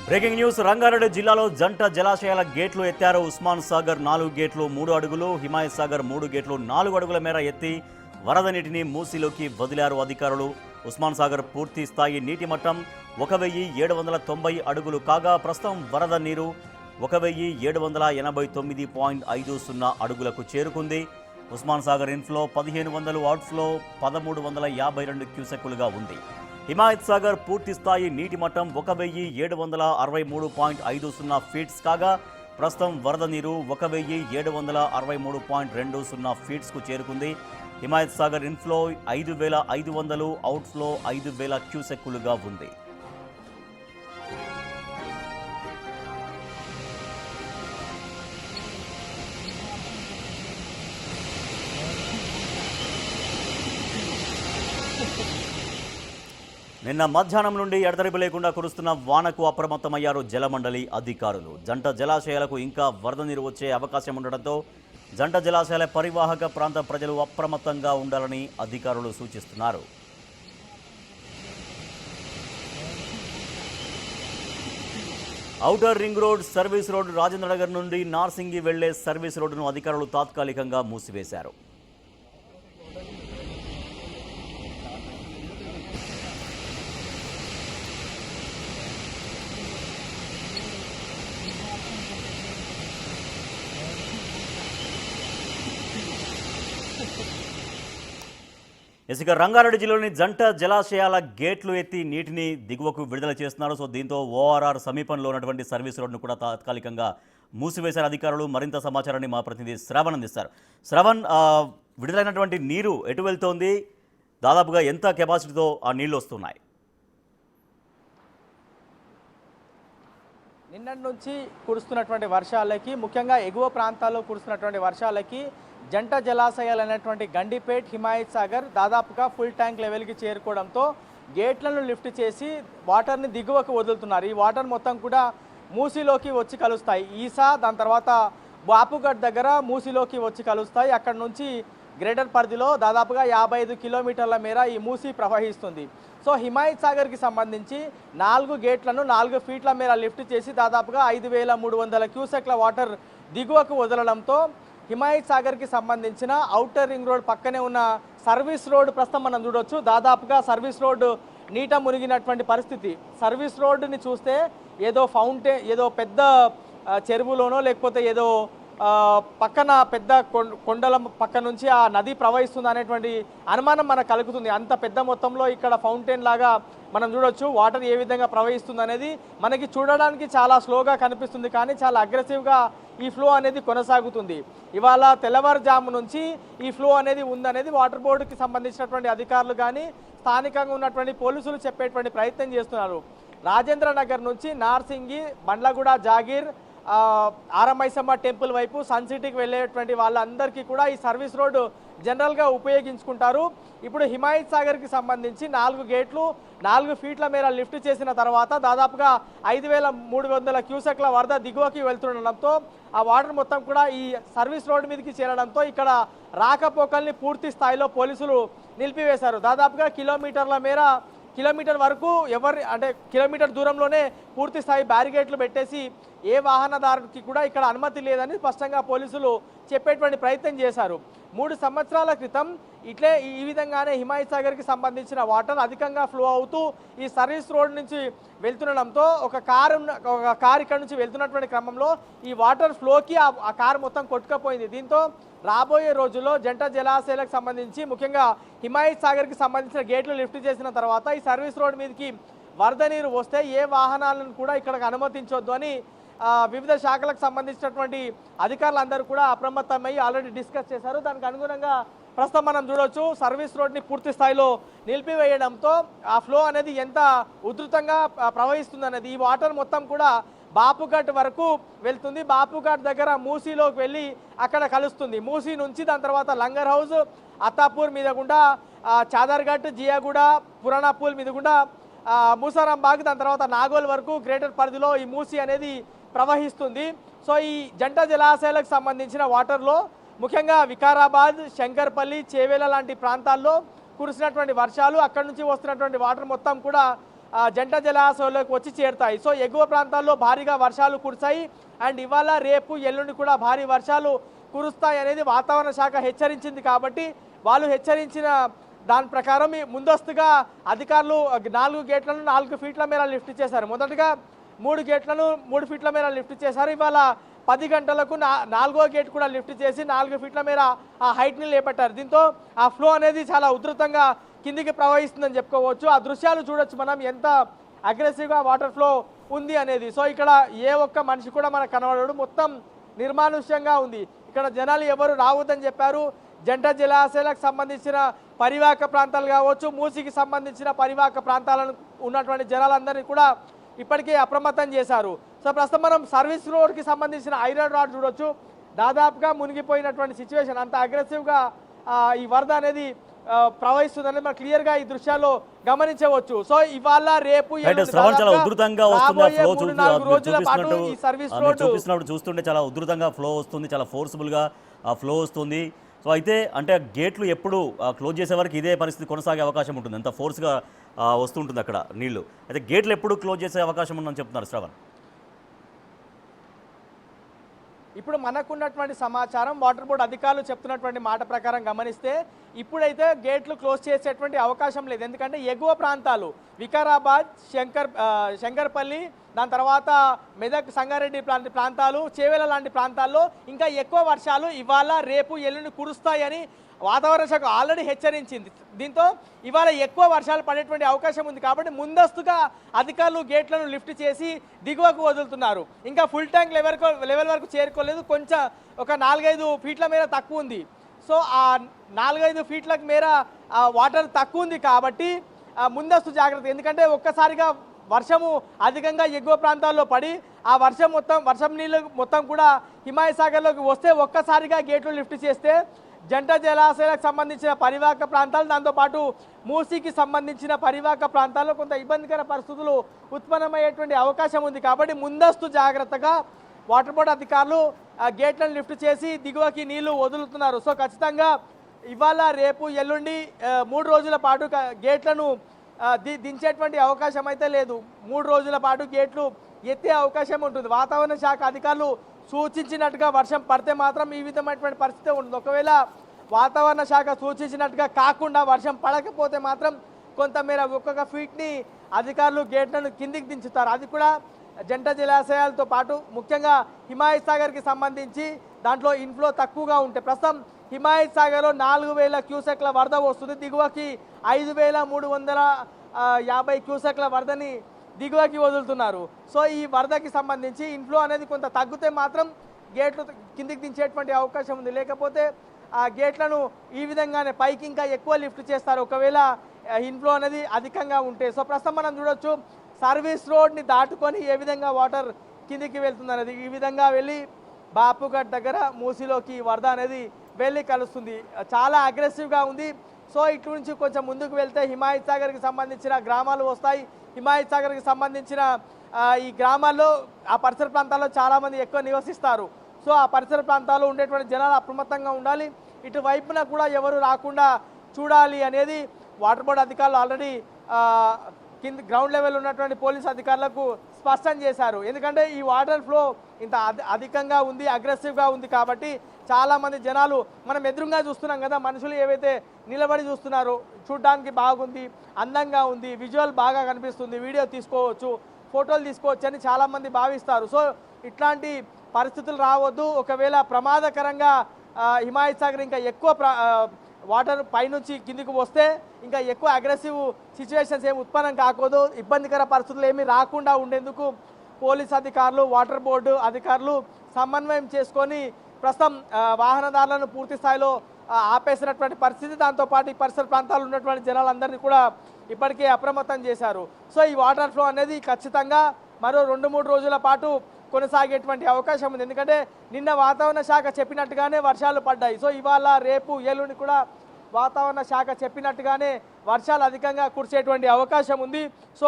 Breaking news Rangareddy జిల్లాలో జంట జలాశయాల గేట్లు ఎత్తారు. ఉస్మాన్ సాగర్ 4 గేట్లు 3 అడుగులు, హిమాయత్ సాగర్ 3 గేట్లు 4 అడుగుల మేర ఎత్తి వరద నీటిని మూసీలోకి వదిలారు అధికారులు. ఉస్మాన్ సాగర్ పూర్తి స్థాయి నీటి మట్టం 1790 అడుగులు కాగా ప్రస్తుతం వరద నీరు 1789.50 అడుగులకు చేరుకుంది. ఉస్మాన్ సాగర్ ఇన్ఫ్లో 1500, అవుట్ఫ్లో 1352 క్యూసెక్కులుగా ఉంది. హిమాయత్ సాగర్ పూర్తి స్థాయి నీటి మట్టం 1763.50 ఫీట్స్ కాగా ప్రస్తుతం వరద నీరు 1763.20 ఫీట్స్కు చేరుకుంది. హిమాయత్ సాగర్ ఇన్ఫ్లో 5500, అవుట్ఫ్లో 5000 క్యూసెక్కులుగా ఉంది. నిన్న మధ్యాహ్నం నుండి ఎడతెరిపి లేకుండా కురుస్తున్న వానకు అప్రమత్తమయ్యారు జలమండలి అధికారులు. జంట జలాశయాలకు ఇంకా వరద నీరు వచ్చే అవకాశం ఉండడంతో జంట జలాశయాల పరివాహక ప్రాంత ప్రజలు అప్రమత్తంగా ఉండాలని అధికారులు సూచిస్తున్నారు. Outer ring road, service road, Rajendranagar నుండి నార్సింగి వెళ్లే సర్వీస్ రోడ్డును అధికారులు తాత్కాలికంగా మూసివేశారు. ఇసుక రంగారెడ్డి జిల్లాలోని జంట జలాశయాల గేట్లు ఎత్తి నీటిని దిగువకు విడుదల చేస్తున్నారు. సో దీంతో ఓఆర్ఆర్ సమీపంలో ఉన్నటువంటి సర్వీస్ రోడ్ను కూడా తాత్కాలికంగా మూసివేశారు అధికారులు. మరింత సమాచారాన్ని మా ప్రతినిధి శ్రవణ్ అందిస్తారు. శ్రవణ్, విడుదలైనటువంటి నీరు ఎటు వెళ్తోంది? దాదాపుగా ఎంత కెపాసిటీతో ఆ నీళ్లు వస్తున్నాయి? నిన్నటి నుంచి కురుస్తున్నటువంటి వర్షాలకి, ముఖ్యంగా ఎగువ ప్రాంతాల్లో కురుస్తున్నటువంటి వర్షాలకి జంట జలాశయాలు అనేటువంటి గండిపేట్, హిమాయత్ సాగర్ దాదాపుగా ఫుల్ ట్యాంక్ లెవెల్కి చేరుకోవడంతో గేట్లను లిఫ్ట్ చేసి వాటర్ని దిగువకు వదులుతున్నారు. ఈ వాటర్ మొత్తం కూడా మూసీలోకి వచ్చి కలుస్తాయి. ఈసా, దాని తర్వాత బాపుగఢ్ దగ్గర మూసీలోకి వచ్చి కలుస్తాయి. అక్కడ నుంచి గ్రేటర్ పరిధిలో దాదాపుగా 55 కిలోమీటర్ల మేర ఈ మూసీ ప్రవహిస్తుంది. సో హిమాయత్ సాగర్కి సంబంధించి 4 గేట్లను 4 ఫీట్ల మేర లిఫ్ట్ చేసి దాదాపుగా 5300 క్యూసెక్ల వాటర్ దిగువకు వదలడంతో హిమాయత్ సాగర్కి సంబంధించిన ఔటర్ రింగ్ రోడ్ పక్కనే ఉన్న సర్వీస్ రోడ్ ప్రస్తుతం మనం చూడొచ్చు. దాదాపుగా సర్వీస్ రోడ్డు నీట మునిగినటువంటి పరిస్థితి. సర్వీస్ రోడ్డుని చూస్తే ఏదో ఫౌంటైన్, ఏదో పెద్ద చెరువులోనో లేకపోతే ఏదో పక్కన పెద్ద కొండల పక్క నుంచి ఆ నది ప్రవహిస్తుంది అనేటువంటి అనుమానం మనకు కలుగుతుంది. అంత పెద్ద మొత్తంలో ఇక్కడ ఫౌంటైన్ లాగా మనం చూడొచ్చు. వాటర్ ఏ విధంగా ప్రవహిస్తుంది అనేది మనకి చూడడానికి చాలా స్లోగా కనిపిస్తుంది, కానీ చాలా అగ్రెసివ్గా ఈ ఫ్లో అనేది కొనసాగుతుంది. ఇవాళ తెల్లవారుజాము నుంచి ఈ ఫ్లో అనేది ఉందనేది వాటర్ బోర్డుకి సంబంధించినటువంటి అధికారులు కానీ స్థానికంగా ఉన్నటువంటి పోలీసులు చెప్పేటువంటి ప్రయత్నం చేస్తున్నారు. రాజేంద్ర నగర్ నుంచి నార్సింగి, బండ్లగూడ, జాగీర్, ఆరమైసమ్మ టెంపుల్ వైపు సన్ సిటీకి వెళ్ళేటువంటి వాళ్ళందరికీ కూడా ఈ సర్వీస్ రోడ్డు జనరల్గా ఉపయోగించుకుంటారు. ఇప్పుడు హిమాయత్ సాగర్కి సంబంధించి 4 గేట్లు 4 ఫీట్ల మేర లిఫ్ట్ చేసిన తర్వాత దాదాపుగా 5300 క్యూసెక్ల వరద దిగువకి వెళ్తుండడంతో ఆ వాటర్ మొత్తం కూడా ఈ సర్వీస్ రోడ్డు మీదకి చేరడంతో ఇక్కడ రాకపోకల్ని పూర్తి స్థాయిలో పోలీసులు నిలిపివేశారు. దాదాపుగా కిలోమీటర్ వరకు కిలోమీటర్ దూరంలోనే పూర్తి స్థాయి బ్యారిగేట్లు పెట్టేసి ఏ వాహనదారుకి కూడా ఇక్కడ అనుమతి లేదని స్పష్టంగా పోలీసులు చెప్పేటువంటి ప్రయత్నం చేశారు. 3 సంవత్సరాల క్రితం ఇట్లే ఈ విధంగానే హిమాయత్ సాగర్కి సంబంధించిన వాటర్ అధికంగా ఫ్లో అవుతూ ఈ సర్వీస్ రోడ్ నుంచి వెళ్తుండడంతో ఒక కారు ఇక్కడ నుంచి వెళ్తున్నటువంటి క్రమంలో ఈ వాటర్ ఫ్లోకి ఆ కారు మొత్తం కొట్టుకుపోయింది. దీంతో రాబోయే రోజుల్లో జంట జలాశయాలకు సంబంధించి ముఖ్యంగా హిమాయత్ సాగర్కి సంబంధించిన గేట్లు లిఫ్ట్ చేసిన తర్వాత ఈ సర్వీస్ రోడ్ మీదకి వరద నీరు వస్తే ఏ వాహనాలను కూడా ఇక్కడికి అనుమతించొద్దు అని వివిధ శాఖలకు సంబంధించినటువంటి అధికారులందరూ కూడా అప్రమత్తమై ఆల్రెడీ డిస్కస్ చేశారు. దానికి అనుగుణంగా ప్రస్తుతం మనం చూడొచ్చు సర్వీస్ రోడ్ని పూర్తి స్థాయిలో నిలిపివేయడంతో ఆ ఫ్లో అనేది ఎంత ఉధృతంగా ప్రవహిస్తుంది అనేది. ఈ వాటర్ మొత్తం కూడా బాపుఘాట్ వరకు వెళ్తుంది. బాపుఘాట్ దగ్గర మూసీలోకి వెళ్ళి అక్కడ కలుస్తుంది. మూసీ నుంచి దాని తర్వాత లంగర్ హౌస్, అత్తాపూర్ మీద గుండా చాదర్ఘట్, జియాగూడ, పురాణాపూల్ మీద గుండా మూసారాంబాగ్, దాని తర్వాత నాగోల్ వరకు గ్రేటర్ పరిధిలో ఈ మూసీ అనేది ప్రవహిస్తుంది. సో ఈ జంట జలాశయాలకు సంబంధించిన వాటర్లో ముఖ్యంగా వికారాబాద్, శంకర్పల్లి, చేవేల లాంటి ప్రాంతాల్లో కురిసినటువంటి వర్షాలు, అక్కడి నుంచి వస్తున్నటువంటి వాటర్ మొత్తం కూడా జంట జలాశయంలోకి వచ్చి చేరుతాయి. సో ఎగువ ప్రాంతాల్లో భారీగా వర్షాలు కురిశాయి. అండ్ ఇవాళ రేపు ఎల్లుండి కూడా భారీ వర్షాలు కురుస్తాయి అనేది వాతావరణ శాఖ హెచ్చరించింది. కాబట్టి వాళ్ళు హెచ్చరించిన దాని ప్రకారం ముందస్తుగా అధికారులు 4 గేట్లను 4 ఫీట్ల మేర లిఫ్ట్ చేశారు. మొదటగా 3 గేట్లను 3 ఫీట్ల మేర లిఫ్ట్ చేశారు. ఇవాళ 10 గంటలకు 4వ గేట్ కూడా లిఫ్ట్ చేసి 4 ఫీట్ల మేర ఆ హైట్ని లేపట్టారు. దీంతో ఆ ఫ్లో అనేది చాలా ఉధృతంగా కిందికి ప్రవహిస్తుందని చెప్పుకోవచ్చు. ఆ దృశ్యాలు చూడొచ్చు మనం ఎంత అగ్రెసివ్గా వాటర్ ఫ్లో ఉంది అనేది. సో ఇక్కడ ఏ ఒక్క మనిషి కూడా మనకు కనబడడు, మొత్తం నిర్మానుష్యంగా ఉంది. ఇక్కడ జనాలు ఎవరు రావద్దని చెప్పారు. జంట జలాశయాలకు సంబంధించిన పరివాహక ప్రాంతాలు కావచ్చు, మూసికి సంబంధించిన పరివాహక ప్రాంతాలను ఉన్నటువంటి జనాలందరినీ కూడా ఇప్పటికే అప్రమత్తం చేశారు. సో ప్రస్తుతం మనం సర్వీస్ రోడ్కి సంబంధించిన ఐరన్ రాడ్ చూడొచ్చు, దాదాపుగా మునిగిపోయినటువంటి సిచ్యువేషన్. అంత అగ్రెసివ్గా ఈ వరద అనేది ప్రవహిస్తుందని మనం క్లియర్గా ఈ దృశ్యాల్లో గమనించవచ్చు. సో ఇవాళ రేపు చాలా ఉధృతంగా రోజుల పాటు ఈ సర్వీస్ రోడ్ చూస్తుంటే చాలా ఉధృతంగా ఫ్లో వస్తుంది, చాలా ఫోర్స్ఫుల్గా ఫ్లో వస్తుంది. సో అయితే అంటే గేట్లు ఎప్పుడు క్లోజ్ చేసే వరకు ఇదే పరిస్థితి కొనసాగే అవకాశం ఉంటుంది, అంత ఫోర్స్గా వస్తుంటుంది అక్కడ నీళ్లు. అయితే గేట్లు ఎప్పుడు క్లోజ్ చేసే అవకాశం ఉందని చెప్తున్నారు శ్రవణ్. ఇప్పుడు మనకున్నటువంటి సమాచారం, వాటర్ బోర్డు అధికారులు చెప్తున్నటువంటి మాట ప్రకారం గమనిస్తే ఇప్పుడైతే గేట్లు క్లోజ్ చేసేటువంటి అవకాశం లేదు. ఎందుకంటే ఎగువ ప్రాంతాలు వికారాబాద్, శంకర్పల్లి, దాని తర్వాత మెదక్, సంగారెడ్డి ప్రాంతాలు, చేవెల లాంటి ప్రాంతాల్లో ఇంకా ఎక్కువ వర్షాలు ఇవాళ రేపు ఎల్లుండి కురుస్తాయని వాతావరణ శాఖ ఆల్రెడీ హెచ్చరించింది. దీంతో ఇవాళ ఎక్కువ వర్షాలు పడేటువంటి అవకాశం ఉంది. కాబట్టి ముందస్తుగా అధికారులు గేట్లను లిఫ్ట్ చేసి దిగువకు వదులుతున్నారు. ఇంకా ఫుల్ ట్యాంక్ లెవెల్ వరకు చేరుకోలేదు, కొంచెం ఒక 4-5 ఫీట్ల మేర తక్కువ ఉంది. సో ఆ 4-5 ఫీట్ల మేర వాటర్ తక్కువ ఉంది కాబట్టి ముందస్తు జాగ్రత్త. ఎందుకంటే ఒక్కసారిగా వర్షము అధికంగా ఎగువ ప్రాంతాల్లో పడి ఆ వర్షం నీళ్ళు మొత్తం కూడా హిమాయత్ సాగర్లోకి వస్తే ఒక్కసారిగా గేట్లు లిఫ్ట్ చేస్తే జంట జలాశయాలకు సంబంధించిన పరివాహక ప్రాంతాలు, దాంతోపాటు మూసీకి సంబంధించిన పరివాహక ప్రాంతాల్లో కొంత ఇబ్బందికర పరిస్థితులు ఉత్పన్నమయ్యేటువంటి అవకాశం ఉంది. కాబట్టి ముందస్తు జాగ్రత్తగా వాటర్ బోర్డు అధికారులు గేట్లను లిఫ్ట్ చేసి దిగువకి నీళ్లు వదులుతున్నారు. సో ఖచ్చితంగా ఇవాళ రేపు ఎల్లుండి 3 రోజుల పాటు గేట్లను దించేటువంటి అవకాశం అయితే లేదు. 3 రోజుల పాటు గేట్లు ఎత్తే అవకాశం ఉంటుంది. వాతావరణ శాఖ అధికారులు సూచించినట్టుగా వర్షం పడితే మాత్రం ఈ విధమైనటువంటి పరిస్థితి ఉంటుంది. ఒకవేళ వాతావరణ శాఖ సూచించినట్టుగా కాకుండా వర్షం పడకపోతే మాత్రం కొంతమేర ఒక్కొక్క ఫీట్ని అధికారులు గేట్లను కిందికి దించుతారు. అది కూడా జంట జలాశయాలతో పాటు ముఖ్యంగా హిమాయత్ సాగర్కి సంబంధించి దాంట్లో ఇన్ఫ్లో తక్కువగా ఉంటాయి. ప్రస్తుతం హిమాయత్ సాగర్లో 4000 క్యూసెక్ల వరద వస్తుంది, దిగువకి 5350 క్యూసెక్ల వరదని దిగువకి వదులుతున్నారు. సో ఈ వరదకి సంబంధించి ఇన్ఫ్లో అనేది కొంత తగ్గితే మాత్రం గేట్లు కిందికి దించేటువంటి అవకాశం ఉంది. లేకపోతే ఆ గేట్లను ఈ విధంగానే పైకి ఇంకా ఎక్కువ లిఫ్ట్ చేస్తారు ఒకవేళ ఇన్ఫ్లో అనేది అధికంగా ఉంటే. సో ప్రస్తుతం మనం చూడొచ్చు సర్వీస్ రోడ్ని దాటుకొని ఏ విధంగా వాటర్ కిందికి వెళ్తుంది అనేది. ఈ విధంగా వెళ్ళి బాపుఘట్ దగ్గర మూసీలోకి వరద అనేది వెళ్ళి కలుస్తుంది. చాలా అగ్రెసివ్గా ఉంది. సో ఇటు నుంచి కొంచెం ముందుకు వెళ్తే హిమాయత్ సాగర్కి సంబంధించిన గ్రామాలు వస్తాయి. హిమాయత్ సాగర్కి సంబంధించిన ఈ గ్రామాల్లో ఆ పరిసర ప్రాంతాల్లో చాలామంది ఎక్కువ నివసిస్తారు. సో ఆ పరిసర ప్రాంతాల్లో ఉండేటువంటి జనాలు అప్రమత్తంగా ఉండాలి. ఇటు వైపున కూడా ఎవరు రాకుండా చూడాలి అనేది వాటర్ బోర్డు అధికారులు ఆల్రెడీ గ్రౌండ్ లెవెల్ ఉన్నటువంటి పోలీస్ అధికారులకు స్పష్టం చేశారు. ఎందుకంటే ఈ వాటర్ ఫ్లో ఇంత అధికంగా ఉంది, అగ్రెసివ్గా ఉంది కాబట్టి చాలామంది జనాలు మనం ఎదురుగా చూస్తున్నాం కదా, మనుషులు ఏవైతే నిలబడి చూస్తున్నారో చూడడానికి బాగుంది, అందంగా ఉంది, విజువల్ బాగా కనిపిస్తుంది, వీడియో తీసుకోవచ్చు, ఫోటోలు తీసుకోవచ్చు అని చాలామంది భావిస్తారు. సో ఇట్లాంటి పరిస్థితులు రావద్దు. ఒకవేళ ప్రమాదకరంగా హిమాయత్ సాగర్ ఇంకా ఎక్కువ వాటర్ పైనుంచి కిందికి వస్తే ఇంకా ఎక్కువ అగ్రెసివ్ సిచ్యువేషన్స్ ఏమి ఉత్పన్నం కాకూడదు. ఇబ్బందికర పరిస్థితులు ఏమీ రాకుండా ఉండేందుకు పోలీస్ అధికారులు, వాటర్ బోర్డు అధికారులు సమన్వయం చేసుకొని ప్రస్తుతం వాహనదారులను పూర్తి స్థాయిలో ఆపేసినటువంటి పరిస్థితి. దాంతోపాటు ఈ పరిసర ప్రాంతాల్లో ఉన్నటువంటి జనాలందరినీ కూడా ఇప్పటికే అప్రమత్తం చేశారు. సో ఈ వాటర్ ఫ్లో అనేది ఖచ్చితంగా మరో 2-3 రోజుల పాటు కొనసాగేటువంటి అవకాశం ఉంది. ఎందుకంటే నిన్న వాతావరణ శాఖ చెప్పినట్టుగానే వర్షాలు పడ్డాయి. సో ఇవాళ రేపు ఎల్లుండి కూడా వాతావరణ శాఖ చెప్పినట్టుగానే వర్షాలు అధికంగా కురిసేటువంటి అవకాశం ఉంది. సో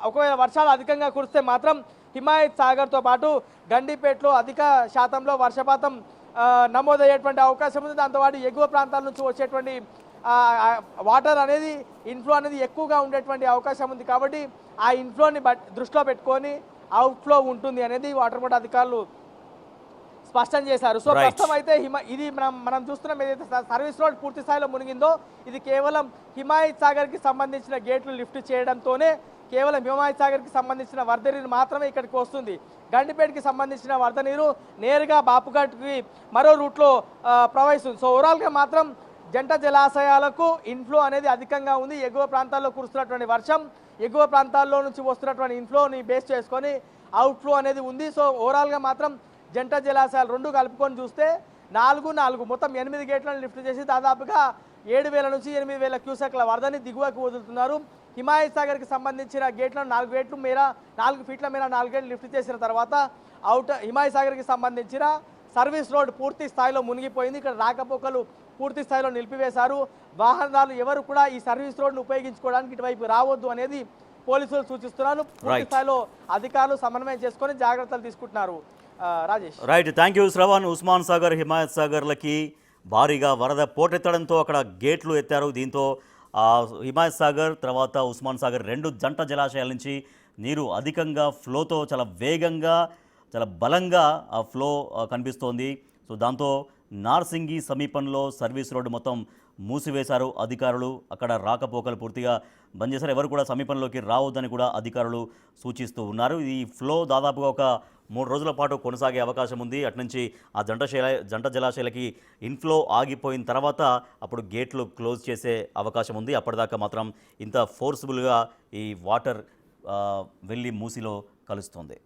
ఒకవేళ వర్షాలు అధికంగా కురిస్తే మాత్రం హిమాయత్ సాగర్తో పాటు గండిపేటలో అధిక శాతంలో వర్షపాతం నమోదయ్యేటువంటి అవకాశం ఉంది. దాంతోపాటు ఎగువ ప్రాంతాల నుంచి వచ్చేటువంటి వాటర్ అనేది ఇన్ఫ్లో అనేది ఎక్కువగా ఉండేటువంటి అవకాశం ఉంది. కాబట్టి ఆ ఇన్ఫ్లోని దృష్టిలో పెట్టుకొని అవుట్ఫ్లో ఉంటుంది అనేది వాటర్ బోర్డు అధికారులు స్పష్టం చేశారు. So Right. ప్రస్తుతం అయితే ఇది మనం చూస్తున్నాం, ఏదైతే సర్వీస్ రోడ్ పూర్తి స్థాయిలో మునిగిందో ఇది కేవలం హిమాయత్ సాగర్కి సంబంధించిన గేట్లు లిఫ్ట్ చేయడంతోనే కేవలం హిమాయత్ సాగర్కి సంబంధించిన వరద నీరు మాత్రమే ఇక్కడికి వస్తుంది. గండిపేటకి సంబంధించిన వరద నీరు నేరుగా బాపుఘాట్కి మరో రూట్లో ప్రవహిస్తుంది. సో ఓవరాల్గా మాత్రం జంట జలాశయాలకు ఇన్ఫ్లో అనేది అధికంగా ఉంది. ఎగువ ప్రాంతాల్లో కురుస్తున్నటువంటి వర్షం, ఎగువ ప్రాంతాల్లో నుంచి వస్తున్నటువంటి ఇన్ఫ్లోని బేస్ చేసుకొని అవుట్ఫ్లో అనేది ఉంది. సో ఓవరాల్గా మాత్రం జంట జలాశయాలు రెండు కలుపుకొని చూస్తే 4 మొత్తం 8 గేట్లను లిఫ్ట్ చేసి దాదాపుగా 7,000 నుంచి 8,000 క్యూసెక్ల వరదని దిగువకు వదులుతున్నారు. హిమాయత్ సాగర్కి సంబంధించిన గేట్లను 4 ఫీట్ల మేర 4 గేట్లు లిఫ్ట్ చేసిన తర్వాత హిమాయత్ సాగర్కి సంబంధించిన సర్వీస్ రోడ్ పూర్తి స్థాయిలో మునిగిపోయింది. ఇక్కడ రాకపోకలు పూర్తి స్థాయిలో నిలిపివేశారు. వాహనదారులు ఎవరు కూడా ఈ సర్వీస్ రోడ్ను ఉపయోగించుకోవడానికి ఇటువైపు రావద్దు అనేది పోలీసులు సూచిస్తున్నారు. పూర్తి స్థాయిలో అధికారులు సమన్వయం చేసుకొని జాగ్రత్తలు తీసుకుంటున్నారు. Rajesh. Right, thank you Shravan. Osman Sagar, Himayat సాగర్లకి భారీగా వరద పోటెత్తడంతో అక్కడ గేట్లు ఎత్తారు. దీంతో హిమాయత్ సాగర్ తర్వాత ఉస్మాన్ సాగర్ రెండు జంట జలాశయాల నుంచి నీరు అధికంగా ఫ్లోతో చాలా వేగంగా చాలా బలంగా ఆ ఫ్లో కనిపిస్తోంది. సో దాంతో నార్సింగి సమీపంలో సర్వీస్ రోడ్డు మొత్తం మూసివేశారు అధికారులు. అక్కడ రాకపోకలు పూర్తిగా బంద్ చేశారు. ఎవరు కూడా సమీపంలోకి రావద్దని కూడా అధికారులు సూచిస్తూ ఉన్నారు. ఈ ఫ్లో దాదాపుగా ఒక 3 రోజుల పాటు కొనసాగే అవకాశం ఉంది. అటునుంచి ఆ జంట జలాశయాలకి ఇన్ఫ్లో ఆగిపోయిన తర్వాత అప్పుడు గేట్లు క్లోజ్ చేసే అవకాశం ఉంది. అప్పటిదాకా మాత్రం ఇంత ఫోర్స్ఫుల్గా ఈ వాటర్ వెళ్ళి మూసిలో కలుస్తుంది.